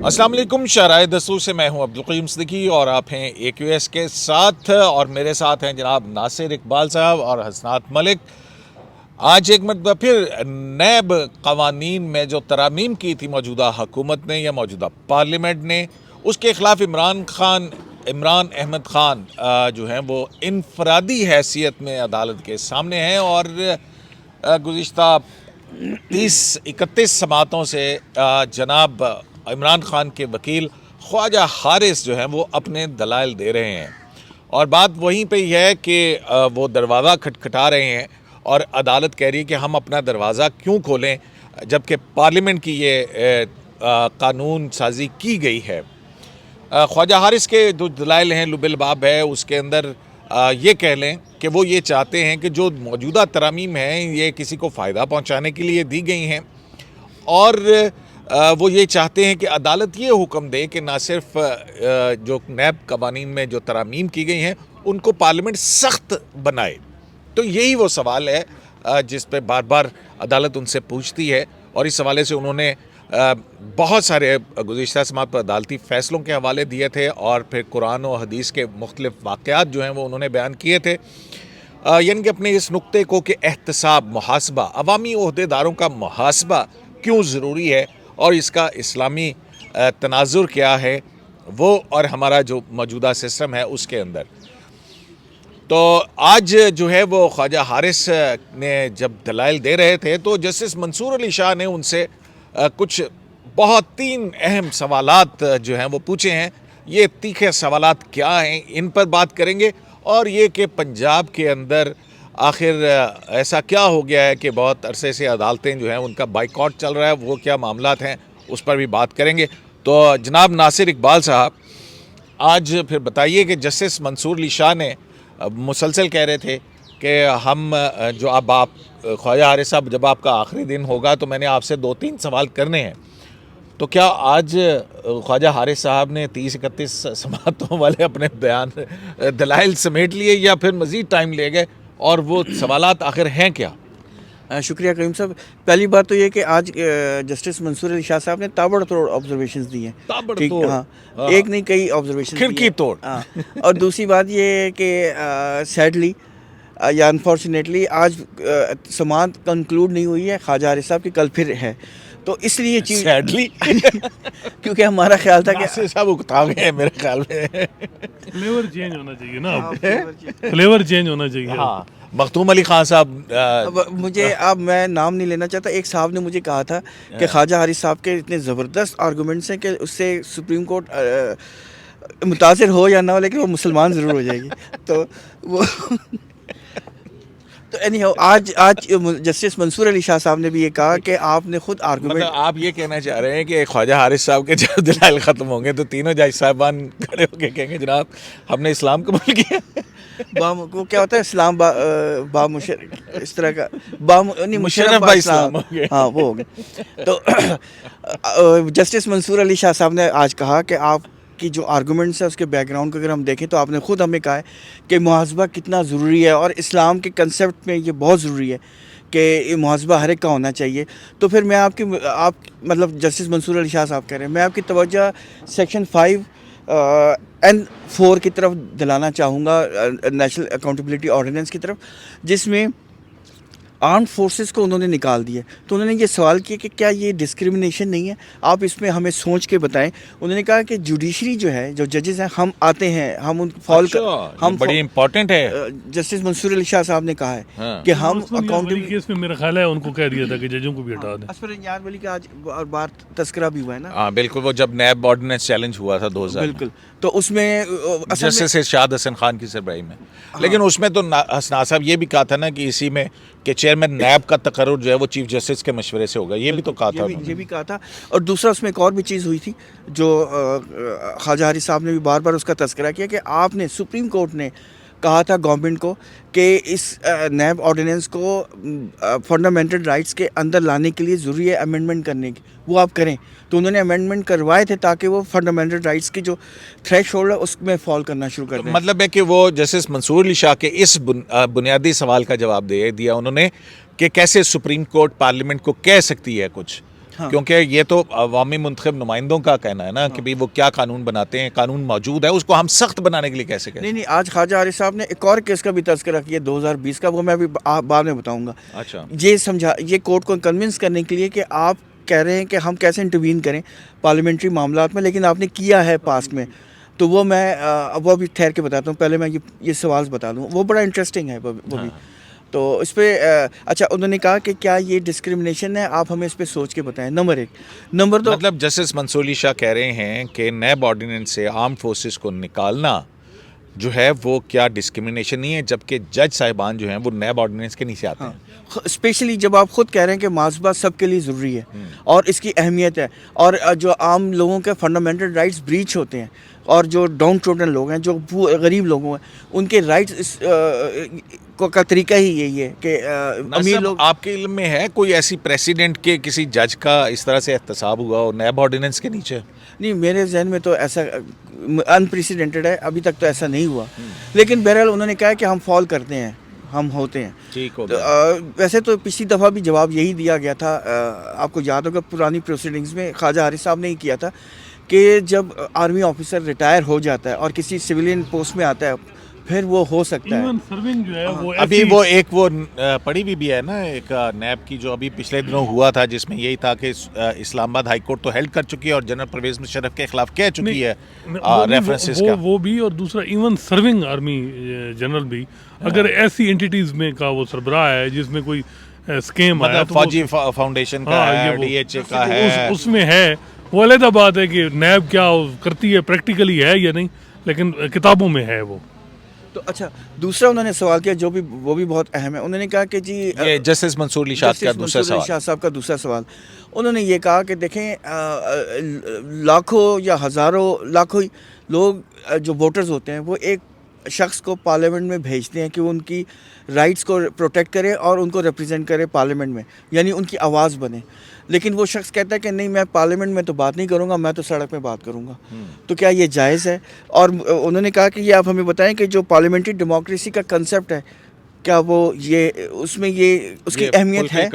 अस्सलाम वालेकुम। शराय दस्तूर से मैं हूं अब्दुल क़य्यूम सिद्दीकी और आप हैं AQS के साथ, और मेरे साथ हैं जनाब नासिर इकबाल साहब और हसनात मलिक। आज एक मरतबा फिर नैब कवानीन में जो तरामीम की थी मौजूदा हुकूमत ने या मौजूदा पार्लियामेंट ने, उसके ख़िलाफ़ इमरान अहमद ख़ान जो हैं वो इनफरादी हैसियत में अदालत के सामने हैं और गुज़िश्ता 30-31 समातों से जनाब इमरान ख़ान के वकील ख्वाजा हारिस जो हैं वो अपने दलाइल दे रहे हैं। और बात वहीं पे ही है कि वो दरवाज़ा खटखटा रहे हैं और अदालत कह रही है कि हम अपना दरवाज़ा क्यों खोलें, जबकि पार्लियामेंट की ये कानून साजी की गई है। ख्वाजा हारिस के जो दलाइल हैं लुबिल बाब है, उसके अंदर ये कह लें कि वो ये चाहते हैं कि जो मौजूदा तरामीम हैं ये किसी को फ़ायदा पहुंचाने के लिए दी गई हैं, और वो ये चाहते हैं कि अदालत ये हुक्म दे कि ना सिर्फ जो नैब कवानीन में जो तरामीम की गई हैं उनको पार्लियामेंट सख्त बनाए। तो यही वो सवाल है जिस पे बार बार अदालत उनसे पूछती है, और इस हवाले से उन्होंने बहुत सारे गुज़िश्ता समात पर अदालती फ़ैसलों के हवाले दिए थे और फिर कुरान और हदीस के मुख्तलिफ़ वाक़यात जो हैं वो उन्होंने बयान किए थे। यानी कि अपने इस नुक्ते को कि एहतसाब, मुहासबा, अवामी ओहदेदारों का मुहासबा क्यों ज़रूरी है और इसका इस्लामी तनाजुर क्या है वो, और हमारा जो मौजूदा सिस्टम है उसके अंदर। तो आज जो है वो ख्वाजा हारिस ने जब दलाइल दे रहे थे तो जस्टिस मंसूर अली शाह ने उनसे कुछ बहुत 3 अहम सवालात जो हैं वो पूछे हैं। ये तीखे सवालात क्या हैं, इन पर बात करेंगे, और ये कि पंजाब के अंदर आखिर ऐसा क्या हो गया है कि बहुत अरसे से अदालतें जो हैं उनका बाइकआउट चल रहा है, वो क्या मामलात हैं उस पर भी बात करेंगे। तो जनाब नासिर इकबाल साहब, आज फिर बताइए कि जस्टिस मंसूर अली शाह ने मुसलसल कह रहे थे कि हम जो अब आप ख्वाजा हारिस साहब, जब आपका आखिरी दिन होगा तो मैंने आपसे 2-3 सवाल करने हैं। तो क्या आज ख्वाजा हारिस साहब ने 30-31 समातों वाले अपने बयान दलाइल समेट लिए या फिर मज़ीद टाइम ले गए, और वो सवालात आखिर हैं क्या? शुक्रिया करीम साहब। पहली बात तो ये कि आज जस्टिस मंसूर अली शाह साहब ने ताबड़तोड़ ऑब्जर्वेशंस दी हैं। ताबड़तोड़? हाँ, एक नहीं कई ऑब्जर्वेशन, खिड़की तोड़। हाँ। और दूसरी बात ये है कि सैडली या अनफॉर्चुनेटली आज समाअत कंक्लूड नहीं हुई है ख्वाजा हारिस साहब की, कल फिर है। तो इसलिए ये चीज़ सैडली क्योंकि हमारा ख्याल था कि नासिर साहब उकता गए हैं मेरे ख्याल में। फ्लेवर चेंज होना चाहिए ना, अब फ्लेवर चेंज होना चाहिए। हाँ, मखदूम अली खान साहब, अब मैं नाम नहीं लेना चाहता, एक साहब ने मुझे कहा था कि ख्वाजा हारिस साहब के इतने ज़बरदस्त आर्गूमेंट्स हैं कि उससे सुप्रीम कोर्ट मुतासिर हो या ना हो लेकिन वो मुसलमान ज़रूर हो जाएगी। तो वो तो एनी हाउ आज जस्टिस मंसूर अली शाह साहब ने भी ये कहा कि आपने खुद आर्गूमेंट, मतलब आप ये कहना चाह रहे हैं कि ख्वाजा हारिस साहब के जब दलाइल ख़त्म होंगे तो तीनों जज साहबान खड़े होकर कहेंगे जनाब हमने इस्लाम कबूल किया। वो क्या होता है इस्लाम इस तरह का नहीं मुशर्रफ बा इस्लाम हो गए। हाँ वो हो गए। तो जस्टिस मंसूर अली शाह साहब ने आज कहा कि आपकी जो आर्गूमेंट्स है उसके बैकग्राउंड को अगर हम देखें तो आपने खुद हमें कहा है कि मुहासबा कितना ज़रूरी है और इस्लाम के कंसेप्ट में ये बहुत ज़रूरी है कि मुहासबा हर एक का होना चाहिए। तो फिर मैं आप मतलब जस्टिस मंसूर अली शाह साहब कह रहे हैं, मैं आपकी तवज्जो सेक्शन 5(n)(4) की तरफ दिलाना चाहूँगा, नेशनल अकाउंटेबिलिटी ऑर्डिनेंस की तरफ, जिसमें आर्म्ड फोर्सेस को उन्होंने निकाल दिया। तो उन्होंने ये सवाल किया कि क्या ये डिस्क्रिमिनेशन नहीं है, आप इसमें हमें सोच के बताएं। उन्होंने कहा कि जुडिशरी जो है, जो जजेस हैं, हम आते हैं, हम उन हम बड़ी इंपॉर्टेंट है। जस्टिस मंसूर अली शाह साहब ने कहा है कि हम अकाउंटेबिलिटी केस में मेरा ख्याल है उनको कह दिया था कि जजों को भी हटा दें। असफर यार वली का आज बार तस्करा भी हुआ है ना। हाँ बिल्कुल, वो जब नैब ऑर्डिनेंस चैलेंज हुआ था 2000 में। बिल्कुल, तो उसमें जस्टिस इरशाद हसन खान की सरबराही में, लेकिन उसमें तो हसनात साहब ये भी कहा था ना कि इसी में कि चेयरमैन नैब का तकर्रुर जो है वो चीफ जस्टिस के मशवरे से होगा, ये भी तो कहा था। ये भी कहा था। और दूसरा उसमें एक और भी चीज़ हुई थी जो ख्वाजा हारिस साहब ने भी बार बार उसका तस्करा किया कि आपने, सुप्रीम कोर्ट ने कहा था गवर्नमेंट को कि इस नैब ऑर्डिनेंस को फंडामेंटल राइट्स के अंदर लाने के लिए ज़रूरी है अमेंडमेंट करने की, वो आप करें। तो उन्होंने अमेंडमेंट करवाए थे ताकि वो फंडामेंटल राइट्स की जो थ्रेशहोल्ड है उसमें फॉल करना शुरू कर दें। मतलब है कि वो जस्टिस मंसूर अली शाह के इस बुनियादी सवाल का जवाब दे दिया उन्होंने कि कैसे सुप्रीम कोर्ट पार्लियामेंट को कह सकती है कुछ, क्योंकि ये तो अवामी मुंतखब नुमाइंदों का कहना है ना कि भाई वो क्या कानून बनाते हैं, कानून मौजूद है, उसको हम सख्त बनाने के लिए कैसे करें। नहीं, आज ख्वाजा आरिफ साहब ने एक और केस का भी तज़किरा किया 2020 का, वो मैं अभी बाद में बताऊंगा। अच्छा, ये कोर्ट को कन्विंस करने के लिए कि आप कह रहे हैं कि हम कैसे इंटरवीन करें पार्लियामेंट्री मामलात में, लेकिन आपने किया है पास्ट में, तो वो मैं वो अभी ठहर के बताता हूँ। पहले मैं ये सवाल बता दूँ, वो बड़ा इंटरेस्टिंग है वो भी। तो इस पर अच्छा, उन्होंने कहा कि क्या ये डिस्क्रिमिनेशन है, आप हमें इस पर सोच के बताएं। नंबर 1। नंबर 2, मतलब जस्टिस मंसूर अली शाह कह रहे हैं कि नैब ऑर्डिनेंस से आर्म फोर्सेस को निकालना जो है वो क्या डिस्क्रिमिनेशन नहीं है, जबकि जज साहिबान जो हैं वो नैब ऑर्डिनेंस के नीचे आते हैं। स्पेशली जब आप खुद कह रहे हैं कि माजबा सबके लिए ज़रूरी है और इसकी अहमियत है, और जो आम लोगों के फंडामेंटल राइट्स ब्रीच होते हैं, और जो डाउन ट्रोडन लोग हैं, जो गरीब लोग हैं, उनके राइट्स का तरीका ही यही है कि अमीर लोग। आपके इल्म में है कोई ऐसी प्रेसिडेंट के किसी जज का इस तरह से एहतसाब हुआ और नैब ऑर्डिनेंस के नीचे? नहीं, मेरे जहन में तो ऐसा अनप्रेसिडेंटेड है, अभी तक तो ऐसा नहीं हुआ। लेकिन बहरहाल उन्होंने कहा कि हम फॉल करते हैं, हम होते हैं। ठीक हो तो, गया। वैसे तो पिछली दफ़ा भी जवाब यही दिया गया था। आपको याद होगा पुरानी प्रोसीडिंग्स में ख्वाजा हारिस साहब ने ही किया था कि जब आर्मी ऑफिसर रिटायर हो जाता है और किसी सिविलियन पोस्ट में आता है, फिर वो हो सकता है। इवन सर्विंग जो है वो अभी वो एक वो पड़ी भी है ना, एक नैब की जो अभी पिछले दिनों हुआ था, जिसमें यही था कि इस्लामाबाद हाई कोर्ट तो हेल्ड कर चुकी है और जनरल परवेज मुशर्रफ के खिलाफ कह चुकी है रेफरेंसेस का। वो भी, और दूसरा इवन सर्विंग आर्मी जनरल भी अगर ऐसी एंटिटीज में का वो सरबराह है जिसमें कोई स्कीम आया, मतलब तो फौजी फाउंडेशन का है, डीएचए का है, उसमें है। वो अलग बात है कि नैब क्या करती है, प्रैक्टिकली है या नहीं, लेकिन किताबों में है वो। तो अच्छा, दूसरा उन्होंने सवाल किया जो भी वो भी बहुत अहम है। उन्होंने कहा कि जी, ये जस्टिस मंसूर अली शाह का दूसरा सवाल, शाह साहब का दूसरा सवाल, उन्होंने ये कहा कि देखें, लाखों या हज़ारों लाखों लोग जो वोटर्स होते हैं, वो एक शख्स को पार्लियामेंट में भेजते हैं कि वो उनकी राइट्स को प्रोटेक्ट करे और उनको रिप्रेजेंट करे पार्लियामेंट में, यानी उनकी आवाज़ बने। लेकिन वो शख्स कहता है कि नहीं, मैं पार्लियामेंट में तो बात नहीं करूंगा, मैं तो सड़क में बात करूंगा। तो क्या ये जायज़ है? और उन्होंने कहा कि ये आप हमें बताएं कि जो पार्लियामेंट्री डेमोक्रेसी का कंसेप्ट है, क्या वो ये उसमें ये उसकी अहमियत है,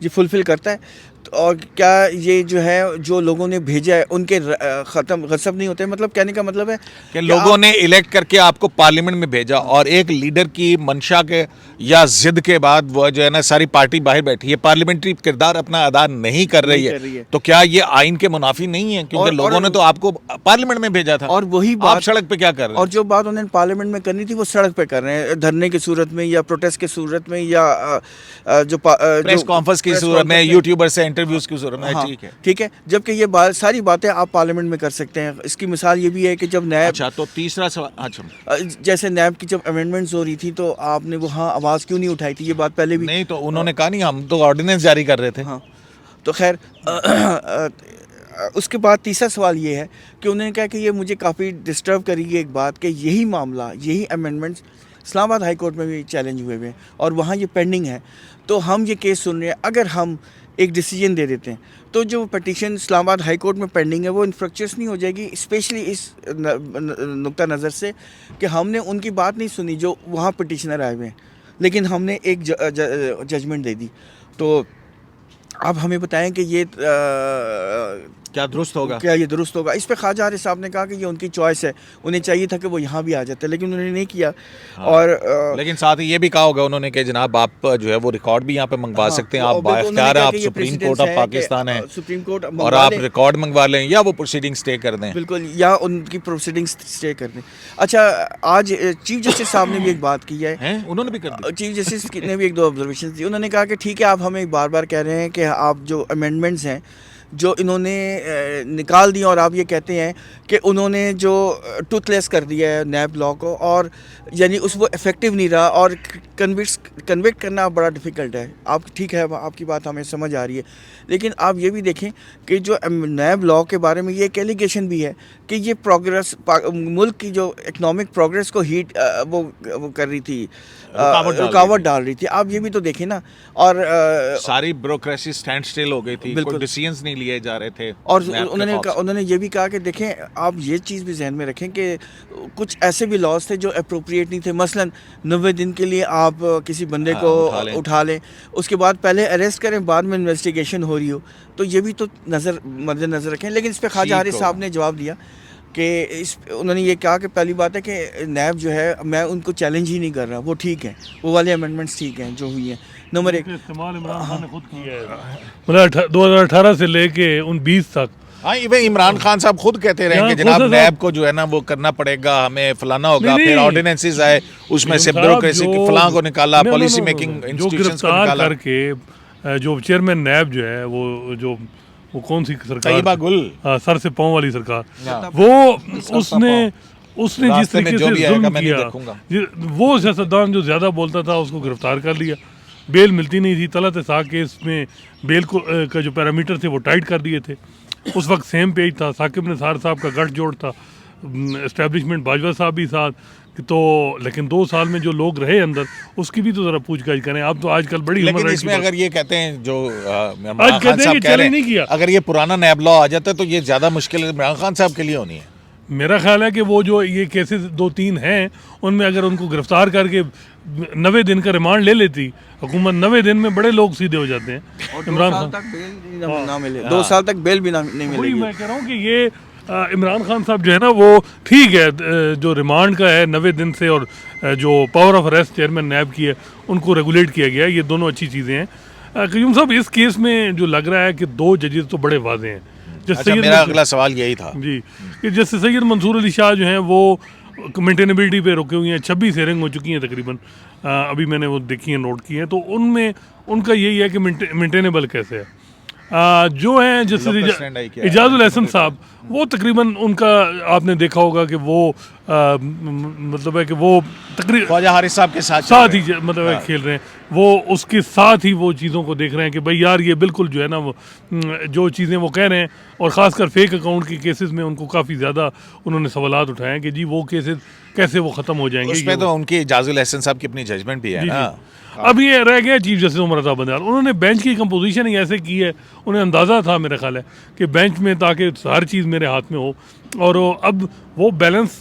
ये फुलफ़िल करता है? और क्या ये जो है, जो लोगों ने भेजा है, उनके ख़त्म गसब नहीं होते? मतलब कहने का मतलब है कि लोगों ने इलेक्ट करके आपको पार्लियामेंट में भेजा और एक लीडर की मंशा के या जिद के बाद वो जो है ना सारी पार्टी बाहर बैठी है, पार्लियामेंट्री किरदार अपना अदा नहीं कर रही है, तो क्या ये आइन के मुनाफी नहीं है? क्योंकि लोगों ने तो आपको पार्लियामेंट में भेजा था, और वही बात आप सड़क पे क्या कर रहे हैं? और जो बात उन्होंने पार्लियामेंट में करनी थी वो सड़क पे कर रहे हैं, धरने की सूरत में या प्रोटेस्ट की सूरत में या जो प्रेस कॉन्फ्रेंस की सूरत में, यूट्यूबर से इंटरव्यूज की सूरत में। हाँ, ठीक है। जबकि ये सारी बातें आप पार्लियामेंट में कर सकते हैं। इसकी मिसाल ये भी है कि जब नैब, अच्छा, तो तीसरा सवाल, अच्छा, जैसे नैब की जब अमेंडमेंट्स हो रही थी, तो आपने वहाँ आवाज़ क्यों नहीं उठाई थी? ये बात पहले भी नहीं, तो उन्होंने कहा नहीं, हम तो ऑर्डिनेंस जारी कर रहे थे। हाँ, तो खैर उसके बाद तीसरा सवाल ये है कि उन्होंने कहा कि ये मुझे काफ़ी डिस्टर्ब करेगी एक बात, कि यही मामला, यही अमेंडमेंट्स इस्लामाबाद हाई कोर्ट में भी चैलेंज हुए हुए हैं और वहाँ ये पेंडिंग है। तो हम ये केस सुन रहे हैं, अगर हम एक डिसीजन दे देते हैं तो जो पिटीशन इस्लामाबाद हाई कोर्ट में पेंडिंग है वो इन्फ्रक्चर्स नहीं हो जाएगी, स्पेशली इस नुक्ता नज़र से कि हमने उनकी बात नहीं सुनी जो वहाँ पिटीशनर आए हुए हैं, लेकिन हमने एक जजमेंट दे दी। तो आप हमें बताएं कि ये क्या दुरुस्त होगा? क्या ये दुरुस्त होगा? इस पे ख्वाजा हारिस साहब ने कहा कि ये उनकी चॉइस है, उन्हें चाहिए था कि वो यहाँ भी आ जाते, लेकिन उन्होंने नहीं किया। हाँ, और लेकिन साथ ही ये भी कहा होगा उन्होंने कि जनाब आप जो है वो रिकॉर्ड भी यहाँ पे मंगवा सकते हैं, आप बाइख्तियार हैं, आप सुप्रीम कोर्ट ऑफ पाकिस्तान है, सुप्रीम कोर्ट और आप रिकॉर्ड मंगवा लें या वो प्रोसीडिंग स्टे कर दें। बिल्कुल, या उनकी प्रोसीडिंग स्टे कर दें। अच्छा, आज चीफ जस्टिस साहब ने भी एक बात की है, उन्होंने भी कर दी। चीफ जस्टिस ने भी एक दो ऑब्जर्वेशन दी। उन्होंने कहा कि ठीक है, आप हमें बार बार कह रहे हैं कि आप जो अमेंडमेंट्स हैं जो इन्होंने निकाल दी, और आप ये कहते हैं कि उन्होंने जो टूथलेस कर दिया है नैब लॉ को, और यानी उस वो इफ़ेक्टिव नहीं रहा, और कन्विक्ट करना बड़ा डिफ़िकल्ट है। आप ठीक है, आपकी बात हमें समझ आ रही है, लेकिन आप ये भी देखें कि जो नैब लॉ के बारे में ये एक एलिगेशन भी है कि ये प्रोग्रेस, मुल्क की जो इकनॉमिक प्रोग्रेस को वो कर रही थी, रुकावट डाल रही थी। आप ये भी तो देखें ना, और सारी ब्यूरोक्रेसी स्टैंड स्टिल हो गई थी, कोई डिसीजंस नहीं लिए जा रहे थे और नैब के उन्होंने खौफ से। उन्होंने ये भी कहा कि देखें आप ये चीज़ भी जहन में रखें कि कुछ ऐसे भी लॉज थे जो अप्रोप्रिएट नहीं थे। मसलन 90 दिन के लिए आप किसी बंदे हाँ, को उठा लें, उसके बाद पहले अरेस्ट करें, बाद में इन्वेस्टिगेशन हो रही हो, तो ये भी तो मद्देनज़र रखें। लेकिन इस पर ख्वाजा हारिस साहब ने जवाब दिया कि उन्होंने ये कहा कि पहली बात है कि नैब जो है मैं उनको चैलेंज ही नहीं कर रहा, वो ठीक है, वो वाले अमेंडमेंट्स ठीक हैं जो हुई हैं। नंबर एक, इस्तेमाल इमरान खान ने खुद किया है, मतलब 2018 से लेके 20 तक। हाँ, इवन इमरान खान साहब खुद कहते रहे कि यहाँ जनाब खुद नैब को जो है ना वो करना पड़ेगा, हमें फलाना होगा, नहीं, फिर नहीं। ऑर्डिनेंसेस आए, उसमें से साहब ब्यूरोक्रेसी जो- फलां को निकाला, No, no, policy no, no, making जो इंस्टीट्यूशंस को गिरफ्तार निकाला। करके जो चेयरमैन नैब जो है वो कौन सी सरकार तैयबा गुल। हाँ, सर से पाँव वाली सरकार, हाँ। वो उसने जिस रास्ते में तरीके जो से भी आएगा जुल्म मैं नहीं किया, देखूंगा। वो सियासतदान जो ज़्यादा बोलता था उसको गिरफ्तार कर लिया, बेल मिलती नहीं थी। तलत साक केस में बेल को का जो पैरामीटर थे वो टाइट कर दिए थे। उस वक्त सेम पेज था, साकिब निसार साहब का गठजोड़ था, एस्टेब्लिशमेंट बाजवा साहब भी साथ, तो लेकिन 2 साल में जो लोग रहे अंदर उसकी भी तो ज़रा पूछताछ करें। आप तो आजकल बड़ी लेकिन ह्यूमन इसमें अगर ये कहते हैं जो इमरान आज खान कहते हैं साहब कि कह रहे चैलेंज नहीं किया। हैं, अगर ये पुराना नैब लॉ आ जाता है तो ये ज़्यादा मुश्किल इमरान खान साहब के लिए होनी है। मेरा ख्याल है कि वो जो ये केसेस 2-3 हैं उनमें अगर उनको गिरफ्तार करके 90 दिन का रिमांड ले लेती हुकूमत, 90 दिन में बड़े लोग सीधे हो जाते हैं। इमरान खान तक बेल ना मिले, 2 साल तक बेल भी नहीं वही मिलेगी। मैं कह रहा हूँ कि ये इमरान खान साहब जो है ना वो ठीक है, जो रिमांड का है 90 दिन से, और जो पावर ऑफ अरेस्ट चेयरमैन नैब की है उनको रेगुलेट किया गया है, ये दोनों अच्छी चीज़ें हैं। क्यों साहब इस केस में जो लग रहा है कि 2 जजेस तो बड़े वाजे हैं। अच्छा, मेरा अगला सवाल यही था जी, कि जैसे सैयद मंसूर अली शाह जो हैं वो मेंटेनेबिलिटी पे रुके हुए हैं, 26 हेयरिंग हो चुकी हैं तकरीबन, अभी मैंने वो देखी है, नोट की है, तो उनमें उनका यही है कि मेंटेनेबल कैसे है। जो हैं जैसे Locus standi क्या है? इजाजुल हसन साहब, वो तकरीबन उनका आपने देखा होगा कि वो मतलब है कि वो तकरीबन ख्वाजा हारिस साहब के साथ साथ ही मतलब है खेल रहे हैं, वो उसके साथ ही वो चीज़ों को देख रहे हैं कि भाई यार ये बिल्कुल जो है ना वो जो चीज़ें वो कह रहे हैं, और ख़ासकर फेक अकाउंट के केसेस में उनको काफ़ी ज़्यादा उन्होंने सवालात उठाए हैं कि जी वो केसेस कैसे वो ख़त्म हो जाएंगे। उसमें तो उनकी इजाजुल हसन साहब की अपनी जजमेंट भी है जी, ना। अब ये रह गया चीफ जस्टिस उमर अता बंदयाल, उन्होंने बेंच की कंपोजिशन ही ऐसे की है, उन्हें अंदाज़ा था मेरा ख्याल है कि बेंच में ताकि हर चीज़ मेरे हाथ में हो, और अब वो बैलेंस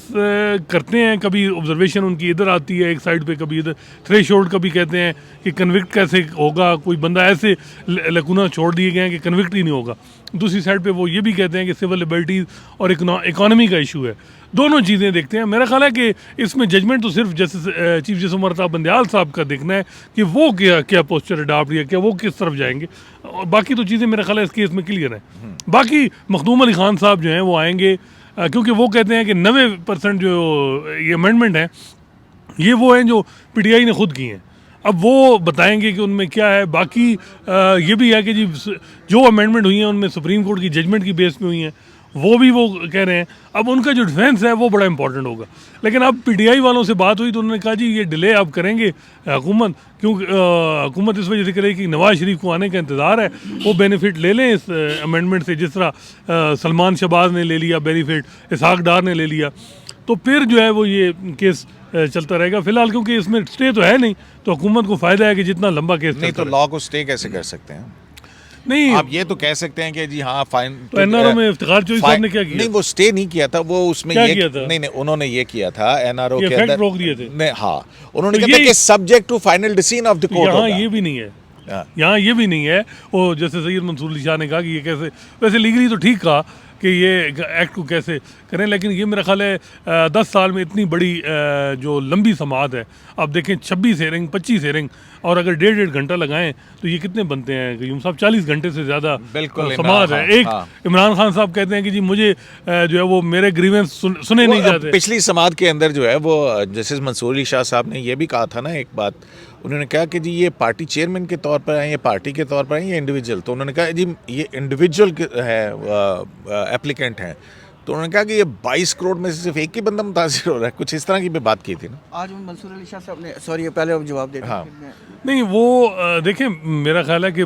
करते हैं। कभी ऑब्जर्वेशन उनकी इधर आती है एक साइड पे, कभी इधर थ्रेशोल्ड, कभी कहते हैं कि कन्विक्ट कैसे होगा, कोई बंदा ऐसे लकुना छोड़ दिए गए हैं कि कन्विक्ट ही नहीं होगा। दूसरी साइड पे वो ये भी कहते हैं कि सिविल लिबर्टीज़ और इकॉनमी का इशू है। दोनों चीज़ें देखते हैं। मेरा ख्याल है कि इसमें जजमेंट तो सिर्फ justice chief justice Umar Ata Bandial साहब का देखना है कि वो क्या पोस्चर अडॉप्ट या क्या वो किस तरफ जाएंगे, और बाकी तो चीज़ें मेरा ख्याल है इस केस में क्लियर है। बाकी मखदूम अली खान साहब जो हैं वो आएंगे, क्योंकि वो कहते हैं कि 90% जो ये अमेंडमेंट हैं ये वो हैं जो पीटीआई ने खुद की हैं। अब वो बताएंगे कि उनमें क्या है। बाकी ये भी है कि जी जो अमेंडमेंट हुई हैं उनमें सुप्रीम कोर्ट की जजमेंट की बेस पे हुई हैं, वो भी वो कह रहे हैं। अब उनका जो डिफेंस है वो बड़ा इंपॉर्टेंट होगा। लेकिन अब पीटीआई वालों से बात हुई तो उन्होंने कहा जी ये डिले आप करेंगे हुकूमत, क्योंकि हुकूमत इस वजह से करे कि नवाज शरीफ को आने का इंतज़ार है, वो बेनिफिट ले लें इस अमेंडमेंट से, जिस तरह सलमान शहबाज ने ले लिया बेनिफिट, इसहाक डार ने ले लिया, तो फिर जो है वो ये केस चलता रहेगा। फिलहाल क्योंकि इसमें स्टे तो है नहीं, तो हुकूमत को फ़ायदा है कि जितना लंबा केस नहीं तो लॉ को स्टे कैसे कर सकते हैं? नहीं, आप ये तो कह सकते हैं कि जी हाँ फाइन। तो एनआरओ में इफ्तिखार चौधरी साहब ने क्या किया? नहीं, वो स्टे नहीं किया था, वो उसमें क्या ये किया था? नहीं, उन्होंने ये किया था एनआरओ के फैक्ट अंदर रोक दिए थे। नहीं, हाँ, उन्होंने तो कहा था ये- कि subject to final decision of the court यहाँ होगा। ये भी नहीं है, हाँ। यहाँ ये भी नहीं है। वो जैसे सैयद मंसूर अली शाह ने कहा कि ये कैसे, वैसे लीगली तो ठीक कहा कि ये एक्ट को कैसे करें, लेकिन ये मेरा ख्याल है 10 साल में इतनी बड़ी जो लंबी समाअत है, आप देखें 26 हेयरिंग 25 हेयरिंग, और अगर 1.5 घंटा लगाएं तो ये कितने बनते हैं यूं साहब, 40 घंटे से ज़्यादा बिल्कुल समाअत है। एक इमरान खान साहब कहते हैं कि जी मुझे जो है वो मेरे ग्रीवेंस सुने नहीं जाते। पिछली समाअत के अंदर जो है वो जस्टिस मंसूर अली शाह साहब ने ये भी कहा था ना एक बात, उन्होंने कहा कि जी ये पार्टी चेयरमैन के तौर पर आए, ये पार्टी के तौर पर आए, ये इंडिविजुअल। तो उन्होंने कहा जी ये इंडिविजुअल है, एप्लीकेंट हैं, तो उन्होंने कहा कि ये 22 करोड़ में से सिर्फ एक ही बंदा मुतासिर हो रहा है। कुछ इस तरह की भी बात की थी ना आज मंसूर अली शाह साहब ने, सॉरी पहले आप जवाब दे दें। हाँ। नहीं, वो देखें, मेरा ख्याल है कि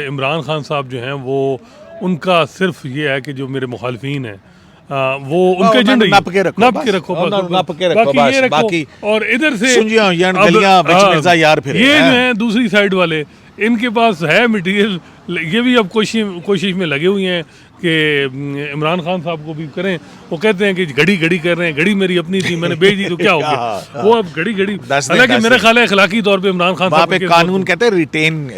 इमरान खान साहब जो हैं वो उनका सिर्फ ये है कि जो मेरे मुखालफीन हैं वो उनका एजेंडा नप के रखो, नप के रखो, नप के रखो, बाकी ये बस, रखो। बाकी और इधर से सुंजियां यान अब, गलियां बच मिर्जा यार फिर ये जो है दूसरी साइड वाले इनके पास है मटेरियल, ये भी अब कोशिश में लगे हुए हैं कि इमरान खान साहब को भी करें। वो कहते हैं कि घड़ी कर रहे हैं, घड़ी मेरी अपनी थी, मैंने बेच दी तो क्या हो गया। वो अब घड़ी हालांकि मेरा ख्याल है अखलाकी तौर पे इमरान खान वहाँ पे कानून कहते हैं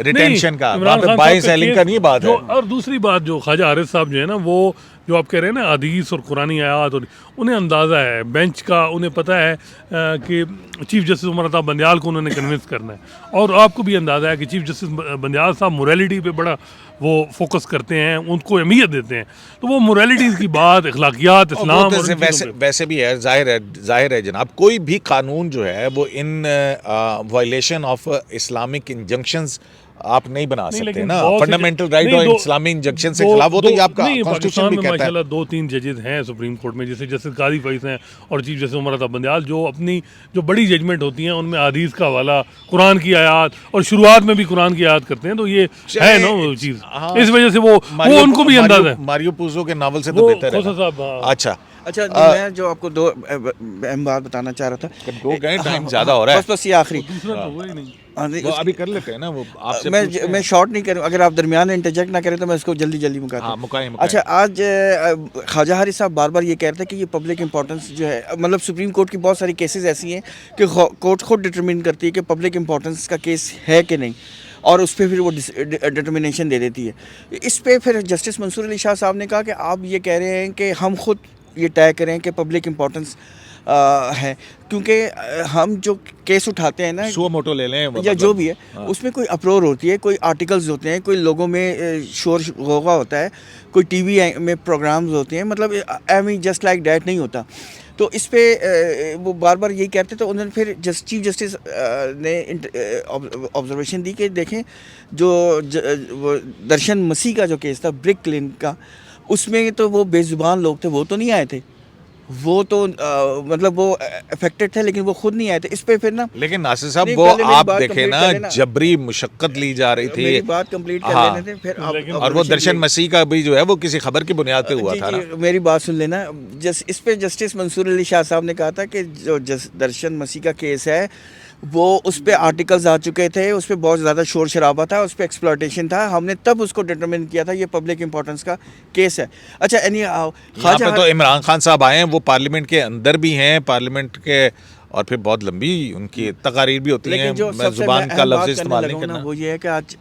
रिटेंशन का, वहाँ पे बाय सेलिंग का नहीं बात है। और दूसरी बात जो ख्वाजा हारिस साहब जो है ना, वो जो आप कह रहे हैं ना हदीस और कुरानी आयात, और उन्हें अंदाज़ा है बेंच का, उन्हें पता है कि चीफ जस्टिस उमर अता बंदयाल को उन्होंने कन्विंस करना है। और आपको भी अंदाज़ा है कि चीफ जस्टिस बंदयाल साहब मोरालिटी पे बड़ा वो फोकस करते हैं, उनको अहमियत देते हैं। तो वो मोरालिटीज़ की बात, अखलाकियात, इस्लाम और वैसे भी है, जाहिर है जनाब, कोई भी कानून जो है वो in violation of Islamic injunctions आप नहीं बना सकते ना, फंडामेंटल राइट और इस्लामी इंजंक्शन से खिलाफ। वो तो ये आपका कॉन्स्टिट्यूशन भी कहता है। माशाल्लाह 2-3 जजेस हैं सुप्रीम कोर्ट में, जैसे जस्टिस काजी फैज हैं और चीफ जस्टिस उमर अता बंदयाल, जो अपनी जो बड़ी जजमेंट होती हैं उनमें हदीस का हवाला, कुरान की आयत, और शुरुआत में भी कुरान की आयत करते हैं। तो ये है ना वो चीज़, इस वजह से वो उनको भी अंदाजा है। मारियो पुज़ो के नावल से तो बेहतर है। अच्छा मैं जो आपको दो अहम बात बताना चाह रहा था, दो गए, टाइम ज़्यादा हो रहा है, बस ये आखिरी वो अभी कर लेते हैं ना। वो आपसे मैं शॉर्ट नहीं करूँ, अगर आप दरमियान में इंटरजेक्ट ना करें तो मैं इसको जल्दी मुकाता हूँ। अच्छा, आज ख्वाजा हारिस साहब बार बार ये कह रहे थे कि ये पब्लिक इंपॉर्टेंस जो है, मतलब सुप्रीम कोर्ट की बहुत सारी केसेस ऐसी हैं कि कोर्ट खुद डिटरमिन करती है कि पब्लिक इंपॉर्टेंस का केस है कि नहीं, और उस पर फिर वो डिटर्मिनेशन दे देती है। इस पर फिर जस्टिस मंसूर अली शाह साहब ने कहा कि आप ये कह रहे हैं कि हम खुद ये तय करें कि पब्लिक इंपॉर्टेंस है, क्योंकि हम जो केस उठाते हैं ना, सुओ मोटो ले लें या जो भी है, उसमें कोई अप्रोर होती है, कोई आर्टिकल्स होते हैं, कोई लोगों में शोर गोगा होता है, कोई टीवी में प्रोग्राम्स होते हैं, मतलब I mean just like that नहीं होता। तो इस पे वो बार बार यही कहते, तो उन्होंने फिर चीफ जस्टिस ने ऑब्जर्वेशन दी कि देखें जो वो दर्शन मसीह का जो केस था, ब्रिक क्लिन का, उसमें तो वो बेजुबान लोग थे, वो तो नहीं आए थे, वो तो मतलब वो अफेक्टेड थे, लेकिन वो खुद नहीं आए थे। इस पे फिर ना, लेकिन नासिर साहब वो आप देखें ना, जबरी मुशक्कत ली जा रही थी। मेरी बात कंप्लीट कर लेने थे फिर आप, और वो दर्शन मसीह का भी जो है वो किसी खबर की बुनियाद पे हुआ था ना। मेरी बात सुन लेना, इस पे जस्टिस मंसूर अली शाह साहब ने कहा था कि जो दर्शन मसीह का केस है, वो उस पर आर्टिकल्स आ चुके थे, उस पर बहुत ज़्यादा शोर शराबा था, उस पर एक्सप्लॉयटेशन था, हमने तब उसको डिटरमिन किया था ये पब्लिक इंपॉर्टेंस का केस है। अच्छा, ख्वाजा तो इमरान खान साहब आए हैं, वो पार्लियामेंट के अंदर भी हैं, पार्लियामेंट के, और फिर बहुत लंबी उनकी तकारीर भी होती हैं, मैं ज़ुबान का लफ्ज़ इस्तेमाल नहीं करना। वो ये है कि आज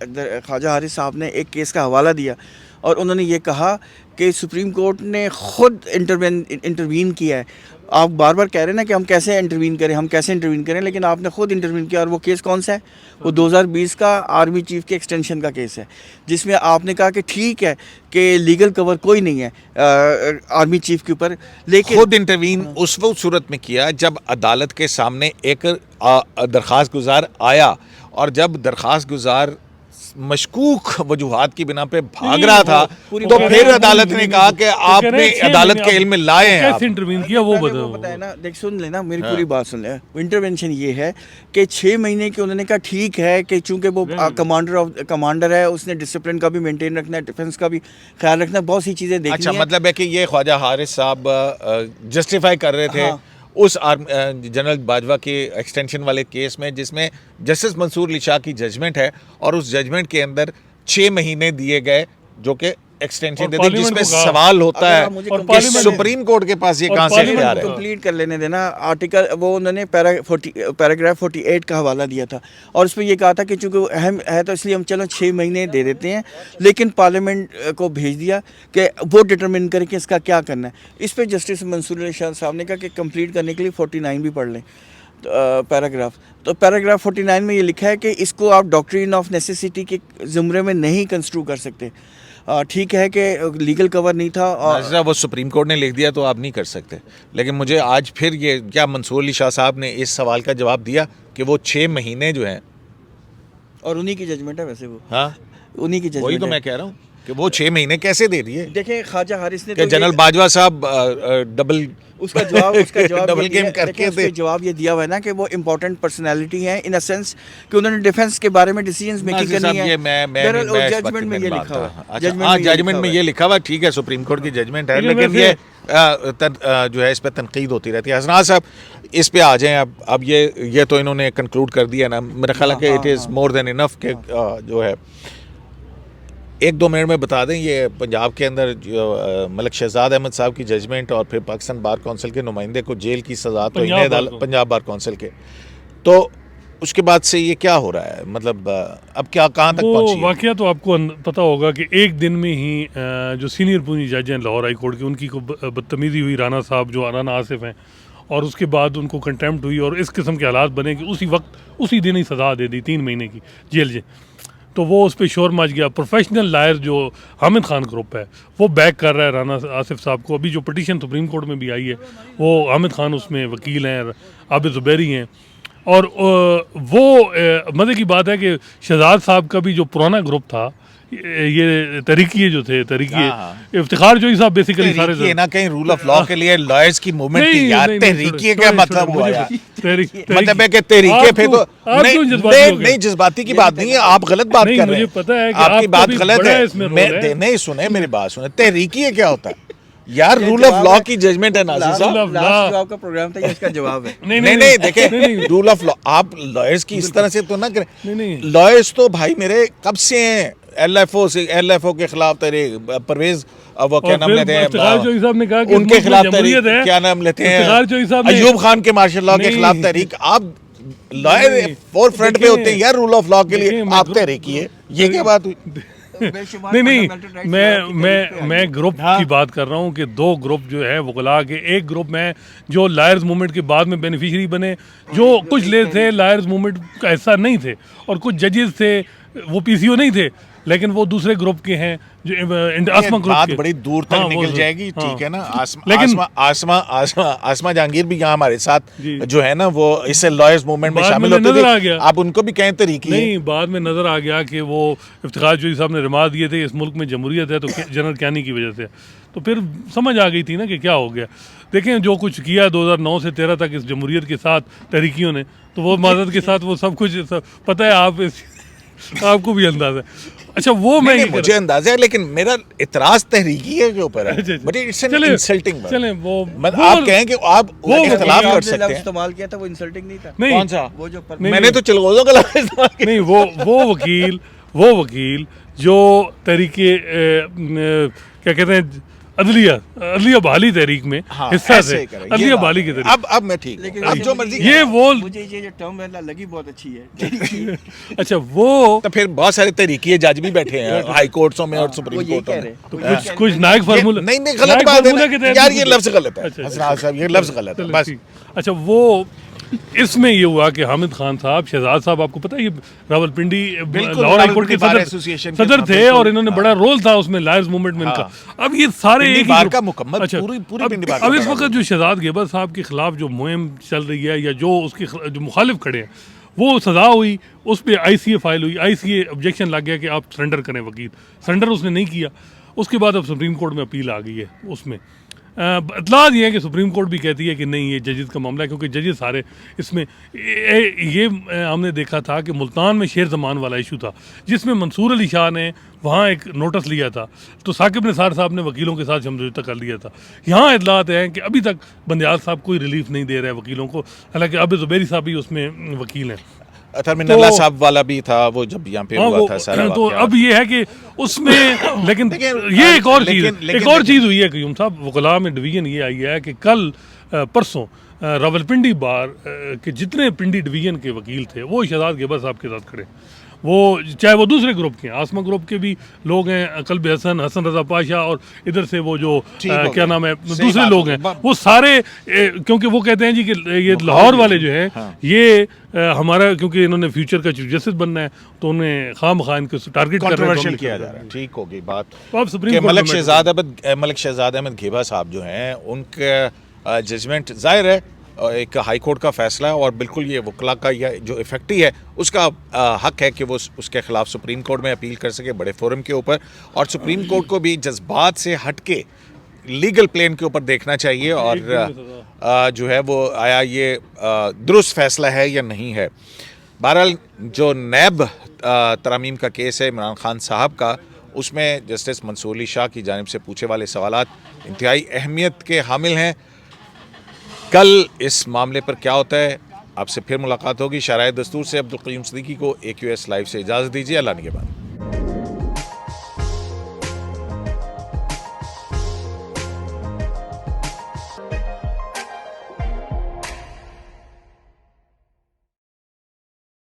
ख्वाजा हारिस साहब ने एक केस का हवाला दिया और उन्होंने ये कहा कि सुप्रीम कोर्ट ने खुद इंटरवीन किया है। आप बार बार कह रहे हैं ना कि हम कैसे इंटरवीन करें, लेकिन आपने खुद इंटरवीन किया। और वो केस कौन सा है? वो 2020 का आर्मी चीफ के एक्सटेंशन का केस है, जिसमें आपने कहा कि ठीक है कि लीगल कवर कोई नहीं है आर्मी चीफ के ऊपर, लेकिन खुद इंटरवीन उस वक्त सूरत में किया जब अदालत के सामने एक दरख्वास्त गुजार आया, और जब दरख्वास्त गुजार मशकूक वजूहात की बिना पे भाग रहा था, तो फिर अदालत ने कहा कि आपने अदालत के इल्म में लाए हैं, कैसे इंटरवीन किया वो बताया ना। देख, सुन लेना मेरी पूरी बात सुन ले। इंटरवेंशन ये है कि 6 महीने की उन्होंने कहा ठीक है कि चूंकि वो कमांडर है, उसने डिसिप्लिन का भी मेंटेन रखना है, डिफेंस का भी ख्याल रखना, बहुत सी चीज़ें देखनी है। अच्छा, मतलब है कि ये ख्वाजा हारिस साहब जस्टिफाई कर रहे थे उस जनरल बाजवा के एक्सटेंशन वाले केस में, जिसमें जस्टिस मंसूर अली शाह की जजमेंट है, और उस जजमेंट के अंदर 6 महीने दिए गए जो कि एक्सटेंशन देते, जिसमें सवाल होता है कि सुप्रीम कोर्ट के पास ये कहां से आ रहा है। कंप्लीट कर लेने देना आर्टिकल, वो उन्होंने पैराग्राफ 48 का हवाला दिया था, और उसमें ये कहा था कि चूंकि अहम है तो इसलिए हम चलो 6 महीने दे देते हैं, लेकिन पार्लियामेंट को भेज दिया कि वो डिटरमिन करे कि इसका क्या करना है। इस पर जस्टिस मंसूर अली शाह साहब ने कहा कि कंप्लीट करने के लिए 49 भी पढ़ लें पैराग्राफ। तो पैराग्राफ 49 में ये लिखा है कि इसको आप डॉक्ट्रिन ऑफ नेसेसिटी के ज़ुमरे में नहीं कंस्ट्रू कर सकते। ठीक है कि लीगल कवर नहीं था, और वो सुप्रीम कोर्ट ने लिख दिया तो आप नहीं कर सकते, लेकिन मुझे आज फिर ये क्या मंसूर अली शाह साहब ने इस सवाल का जवाब दिया कि वो 6 महीने जो हैं, और उन्हीं की जजमेंट है वैसे वो, हाँ उन्हीं की जजमेंट। वही तो मैं कह रहा हूँ कि वो 6 महीने कैसे दे दिए। देखें, ख्वाजा हारिस ने तो जनरल बाजवा साहब डबल उसका जवाब डबल गेम करके थे। जवाब ये दिया हुआ है ना कि वो इम्पोर्टेंट पर्सनालिटी है, इन अ सेंस कि उन्होंने डिफेंस के बारे में डिसीजंस मेकिंग करनी है। जजमेंट में ये लिखा हुआ है, जजमेंट में ये लिखा हुआ, ठीक है सुप्रीम कोर्ट की जजमेंट है, लेकिन ये जो है इस पर तनकीद होती रहती है। हसनात साहब, इस पे आ जाएं अब ये तो इन्होंने कंक्लूड कर दिया ना, मेरा ख्याल है कि it is more than enough के जो है 1-2 मिनट में बता दें। ये पंजाब के अंदर जो मलिक शहजाद अहमद साहब की जजमेंट और फिर पाकिस्तान बार कौंसिल के नुमाइंदे को जेल की सज़ा तो इन्हें पंजाब बार कौंसिल के, तो उसके बाद से ये क्या हो रहा है, मतलब अब क्या कहाँ तक पहुँची है? वाकया तो आपको पता होगा कि एक दिन में ही जो सीनियर पूरी जज हैं लाहौर हाई कोर्ट के, उनकी को बदतमीज़ी हुई राना साहब जो राना आसिफ हैं, और उसके बाद उनको कंटेम्प्ट हुई और इस किस्म के हालात बने कि उसी वक्त उसी दिन ही सज़ा दे दी 3 महीने की जेल से। तो वो उस पर शोर मच गया। प्रोफेशनल लायर जो हामिद खान ग्रुप है वो बैक कर रहा है राना आसिफ साहब को। अभी जो पिटीशन सुप्रीम कोर्ट में भी आई है वो हामिद खान उसमें वकील हैं, आबिद ज़ुबैरी हैं। और वो मज़े की बात है कि शहजाद साहब का भी जो पुराना ग्रुप था, ये तहरीकी जो थे, तहरीकी इफ्तिखार जोई साहब बेसिकली सारे ना कहीं रूल ऑफ लॉ के लिए लॉयर्स की मूवमेंट थी यार। तहरीकी क्या मतलब हुआ यार? मतलब है कि तहरीके फेंको। नहीं जज्बाती की बात नहीं है, आप गलत बात कर रहे हैं। मुझे पता है कि आपकी बात गलत है। नहीं सुने मेरी बात सुने, तहरीकी क्या होता है यार? रूल ऑफ लॉ की जजमेंट है नाज़िर साहब। लास्ट जो आपका प्रोग्राम था इसका जवाब है। नहीं देखें, रूल ऑफ लॉ आप लॉयर्स की इस तरह से तो ना करें। लॉयर्स तो भाई मेरे कब से हैं, एलएफओ के खिलाफ परवेज वो क्या नाम लेते हैं, उनके खिलाफ तहरीक, क्या नाम लेते हैं, अयूब खान के मार्शल लॉ के खिलाफ तहरीक। आप लॉयर फोर फ्रंट पे होते हैं यार रूल ऑफ लॉ के लिए, आप तहरीकी है, ये क्या बात हुई? नहीं मैं ग्रुप की बात कर रहा हूँ कि 2 ग्रुप जो है वकला के, एक ग्रुप में जो लायर्स मूवमेंट के बाद में बेनिफिशियरी बने, जो कुछ ले थे लायर्स मूवमेंट का हिस्सा नहीं थे, और कुछ जजेस थे वो पीसीओ नहीं थे, लेकिन वो दूसरे ग्रुप के हैं जो आसमा ग्रुप बात के। बड़ी दूर तक निकल जाएगी, ठीक है ना। लेकिन आसमा जहांगीर भी यहाँ हमारे साथ जो है ना, वो इससे लॉयर्स मूवमेंट में शामिल होते थे। आप उनको भी कहें तरीके नहीं, बाद में नजर आ गया कि वो इफ्तिखार जोई साहब ने रिमांड दिए थे, इस मुल्क में जमहूरियत है तो जनरल कैनी की वजह से, तो फिर समझ आ गई थी ना कि क्या हो गया। देखें जो कुछ किया 2009 से 13 तक इस जमहूरियत के साथ तहरीकियों ने, तो वो माजरत के साथ वो सब कुछ पता है, आपको भी अंदाजा है। अच्छा वो मुझे अंदाजा है, लेकिन मेरा इतराज तहरीकी है के ऊपर है। But it's an insulting. चलें वो आप कहें कि आप वो इख्तिलाफ कर सकते हैं। इस्तेमाल किया था वो इंसल्टिंग नहीं था। नहीं, कौन सा? वो जो मैंने तो चलगोज़ों का लफ्ज़ इस्तेमाल किया। नहीं, वो वकील जो तहरीके क्या कहते हैं अदलिया बहाली तहरीक में हिस्सा थे, अदलिया बहाली की तहरीक। अब मैं ठीक, लेकिन अब जो मर्जी ये वो मुझे ये जो टर्म है लगी बहुत अच्छी है। अच्छा वो तो फिर बहुत सारे तरीके जज भी बैठे हैं हाई कोर्ट्सों में और सुप्रीम कोर्टों में, तो कुछ नायक फार्मूला। नहीं गलत बात है यार, ये लफ्ज़ गलत है हसनात साहब, ये लफ्ज़ गलत है बस। अच्छा वो इसमें ये हुआ कि हामिद खान साहब, शहजाद साहब, आपको पता है ये रावलपिंडी लाहौर हाई कोर्ट के सदर थे और इन्होंने बड़ा रोल था उसमें लायर्स मूवमेंट में इनका। अब ये सारे एक बार का मुकम्मल अच्छा, पूरी अब इस वक्त जो शहजाद गेबर साहब के खिलाफ जो मुहिम चल रही है या जो उसके जो मुखालिफ खड़े हैं, वो सज़ा हुई, उस पर ICA फाइल हुई, ICA ऑब्जेक्शन लग गया कि आप सरेंडर करें वकील, सरेंडर उसने नहीं किया। उसके बाद अब सुप्रीम कोर्ट में अपील आ गई है। उसमें इतलात ये है कि सुप्रीम कोर्ट भी कहती है कि नहीं ये जजेस का मामला है, क्योंकि जजेस सारे इसमें ये हमने देखा था कि मुल्तान में शेर जमान वाला इशू था जिसमें मंसूर अली शाह ने वहाँ एक नोटिस लिया था, तो साकिब निसार साहब ने वकीलों के साथ समझौता कर लिया था। यहाँ इतलात हैं कि अभी तक बंदियाल साहब कोई रिलीफ नहीं दे रहे हैं वकीलों को, हालांकि अब ज़ुबैरी साहब भी उसमें वकील हैं। अल्लाह साहब वाला भी था वो जब यहाँ पे हुआ था सारा। तो अब ये है कि उसमें लेकिन ये एक और चीज़ हुई है क्यूम साहब, वकला में डिवीजन ये आई है कि कल परसों रावलपिंडी बार के जितने पिंडी डिवीजन के वकील थे वो शहजाद गेबर साहब के साथ खड़े, वो चाहे वो दूसरे ग्रुप के हैं, आसमा ग्रुप के भी लोग हैं, कल्ब हसन रजा पाशा, और इधर से वो जो क्या नाम है दूसरे लोग हैं, वो सारे क्योंकि वो कहते हैं जी कि ये लाहौर वाले जो हैं ये हमारा, क्योंकि इन्होंने फ्यूचर का चीफ जस्टिस बनना है तो उन्हें खाम इनको टारगेट कर रहे हैं, किया जा रहा है। ठीक होगी बात। तो अब सुप्रीम कोर्ट मलिक शहजाद अहमद घेबा साहब जो हैं उनके जजमेंट जाहिर है एक हाई कोर्ट का फैसला है और बिल्कुल ये वकला का या जो इफेक्टी है उसका हक है कि वो उसके खिलाफ सुप्रीम कोर्ट में अपील कर सके बड़े फोरम के ऊपर, और सुप्रीम कोर्ट को भी जज्बात से हट के लीगल प्लेन के ऊपर देखना चाहिए और जो है वो आया ये दुरुस्त फैसला है या नहीं है। बहरहाल जो नैब तरमीम का केस है इमरान खान साहब का, उसमें जस्टिस मंसूर अली शाह की जानिब से पूछे वाले सवालात इंतहाई अहमियत के हामिल हैं। कल इस मामले पर क्या होता है, आपसे फिर मुलाकात होगी। शराय दस्तूर से अब्दुल क़य्यूम सिद्दीकी को AQS लाइव से इजाज़त दीजिए। अल्लाह निगहबान।